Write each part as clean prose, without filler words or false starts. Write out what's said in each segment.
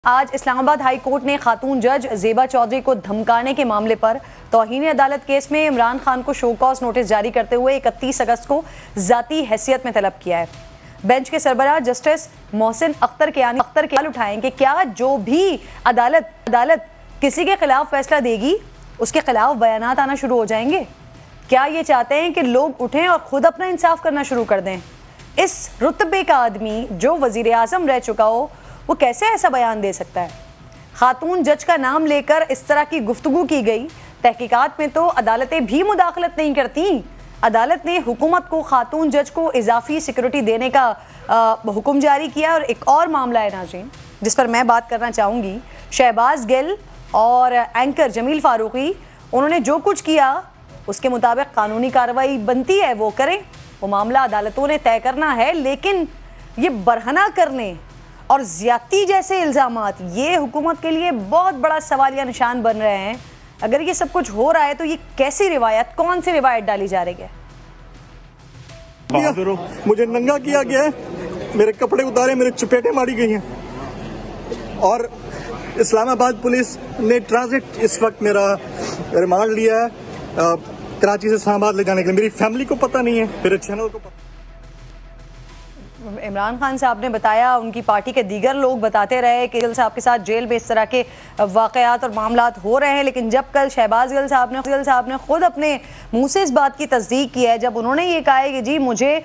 آج اسلام آباد high court نے خاتون جج زیبا چودھری کو دھمکانے کے معاملے پر توہین عدالت کیس میں عمران خان کو شو کاز نوٹس جاری کرتے ہوئے 31 اگست کو ذاتی حیثیت میں طلب کیا ہے۔ بینچ کے سربراہ جسٹس محسن اختر کے سوال اٹھائیں کہ کیا جو بھی عدالت کسی کے خلاف فیصلہ دے گی اس کے خلاف بیانات آنا شروع ہو جائیں گے؟ کیا یہ چاہتے ہیں کہ لوگ اٹھیں اور خود اپنا انصاف کرنا شروع کر دیں؟ اس رتبے کا آدمی جو وزیر اعظم رہ چکا ہو وہ کیسے ایسا بیان دے سکتا ہے؟ خاتون جج کا نام لے کر اس طرح کی گفتگو کی گئی۔ تحقیقات میں تو عدالتیں بھی مداخلت نہیں کرتی۔ عدالت نے حکومت کو خاتون جج کو اضافی سیکورٹی دینے کا حکم جاری کیا۔ اور ایک اور معاملہ ہے ناظرین جس پر میں بات کرنا چاہوں گی، شہباز گل اور اینکر جمیل فاروقی، انہوں نے جو کچھ کیا اس کے مطابق قانونی کارروائی بنتی ہے وہ کریں، وہ معاملہ عدالتوں نے طے کرنا ہے، لیکن یہ برہنہ کرنے اور زیادتی جیسے الزامات یہ حکومت کے لیے بہت بڑا سوالیہ نشان بن رہے ہیں۔ اگر یہ سب کچھ ہو رہا ہے تو یہ کیسی روایت، کون سی روایت ڈالی جا رہی ہے؟ مجھے ننگا کیا گیا ہے، میرے کپڑے اتارے، میرے چپیٹیں ماری گئی ہیں، اور اسلام آباد پولیس نے ٹرانزٹ اس وقت میرا ریمانڈ لیا ہے کراچی سے اسلام آباد لے جانے کے لیے۔ میری فیملی کو پتہ نہیں ہے، میرے چینل کو پتہ۔ عمران خان صاحب نے بتایا، ان کی پارٹی کے دیگر لوگ بتاتے رہے کہ گل صاحب کے ساتھ جیل میں اس طرح کے واقعات اور معاملات ہو رہے ہیں، لیکن جب کل شہباز گل صاحب نے خود اپنے منہ سے اس بات کی تصدیق کی ہے، جب انہوں نے یہ کہا ہے کہ جی مجھے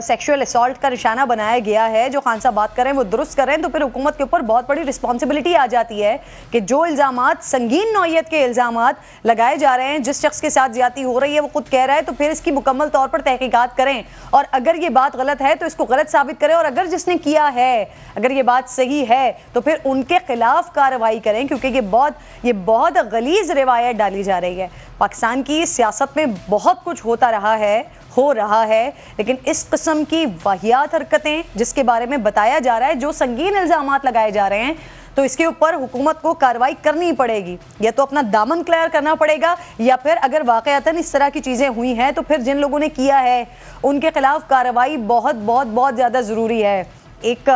سیکشول اسالٹ کا نشانہ بنایا گیا ہے، جو خان صاحب بات کر رہے ہیں وہ درست کر رہے ہیں، تو پھر حکومت کے اوپر بہت بڑی رسپانسبلٹی آ جاتی ہے کہ جو الزامات، سنگین نوعیت کے الزامات لگائے جا رہے ہیں، جس شخص کے ساتھ زیادتی ہو رہی ہے وہ خود کہہ رہا ہے، تو پھر اس کی مکمل طور پر تحقیقات کریں، اور اگر یہ بات غلط ہے تو اس کو غلط ثابت کریں، اور اگر جس نے کیا ہے اگر یہ بات صحیح ہے تو پھر ان کے خلاف کارروائی کریں، کیونکہ یہ بہت غلیظ روایت ڈالی جا رہی ہے۔ پاکستان کی سیاست میں بہت کچھ ہو رہا ہے، لیکن اس قسم کی واہیات حرکتیں جس کے بارے میں بتایا جا رہا ہے، جو سنگین الزامات لگائے جا رہے ہیں، تو اس کے اوپر حکومت کو کارروائی کرنی پڑے گی، یا تو اپنا دامن کلیئر کرنا پڑے گا، یا پھر اگر واقعتاً اس طرح کی چیزیں ہوئی ہیں تو پھر جن لوگوں نے کیا ہے ان کے خلاف کارروائی بہت زیادہ ضروری ہے۔ ایک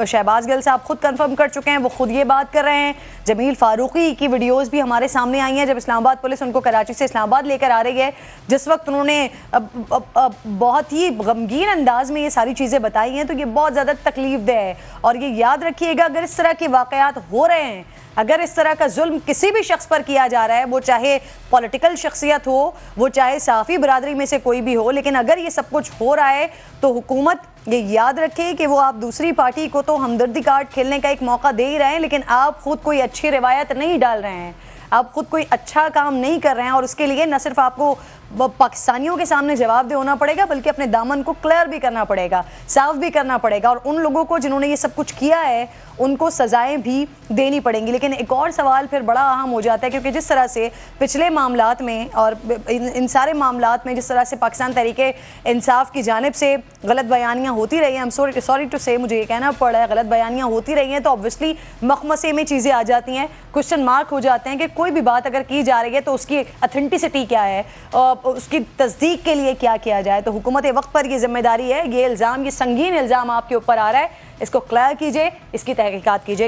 شہباز گل صاحب خود کنفرم کر چکے ہیں، وہ خود یہ بات کر رہے ہیں۔ جمیل فاروقی کی ویڈیوز بھی ہمارے سامنے آئی ہیں جب اسلام آباد پولیس ان کو کراچی سے اسلام آباد لے کر آ رہی ہے، جس وقت انہوں نے بہت ہی غمگین انداز میں یہ ساری چیزیں بتائی ہیں، تو یہ بہت زیادہ تکلیف دہ ہے۔ اور یہ یاد رکھیے گا، اگر اس طرح کے واقعات ہو رہے ہیں، اگر اس طرح کا ظلم کسی بھی شخص پر کیا جا رہا ہے، وہ چاہے پولیٹیکل شخصیت ہو، وہ چاہے صحافی برادری میں سے کوئی بھی ہو، لیکن اگر یہ سب کچھ ہو رہا ہے تو حکومت یہ یاد رکھے کہ وہ آپ دوسری پارٹی کو تو ہمدردی کارڈ کھیلنے کا ایک موقع دے ہی رہے ہیں، لیکن آپ خود کوئی اچھی روایت نہیں ڈال رہے ہیں، آپ خود کوئی اچھا کام نہیں کر رہے ہیں، اور اس کے لیے نہ صرف آپ کو پاکستانیوں کے سامنے جواب دہ ہونا پڑے گا، بلکہ اپنے دامن کو کلیئر بھی کرنا پڑے گا، صاف بھی کرنا پڑے گا، اور ان لوگوں کو جنہوں نے یہ سب کچھ کیا ہے ان کو سزائیں بھی دینی پڑیں گی۔ لیکن ایک اور سوال پھر بڑا اہم ہو جاتا ہے، کیونکہ جس طرح سے پچھلے معاملات میں اور ان سارے معاملات میں جس طرح سے پاکستان تحریک انصاف کی جانب سے غلط بیانیاں ہوتی رہی ہیں، سوری ٹو سے مجھے یہ کہنا پڑ رہا ہے، غلط بیانیاں ہوتی رہی ہیں، تو obviously مخمسے میں چیزیں آ جاتی ہیں، کوشچن مارک ہو جاتے ہیں کہ کوئی بھی بات اگر کی جا رہی ہے تو اس کی اتھینٹسٹی کیا ہے، اس کی تصدیق کے لیے کیا کیا جائے۔ تو حکومت وقت پر یہ ذمہ داری ہے، یہ الزام، یہ سنگین الزام آپ کے اوپر آ رہا ہے، اس کو کلیئر کیجئے، اس کی تحقیقات کیجئے۔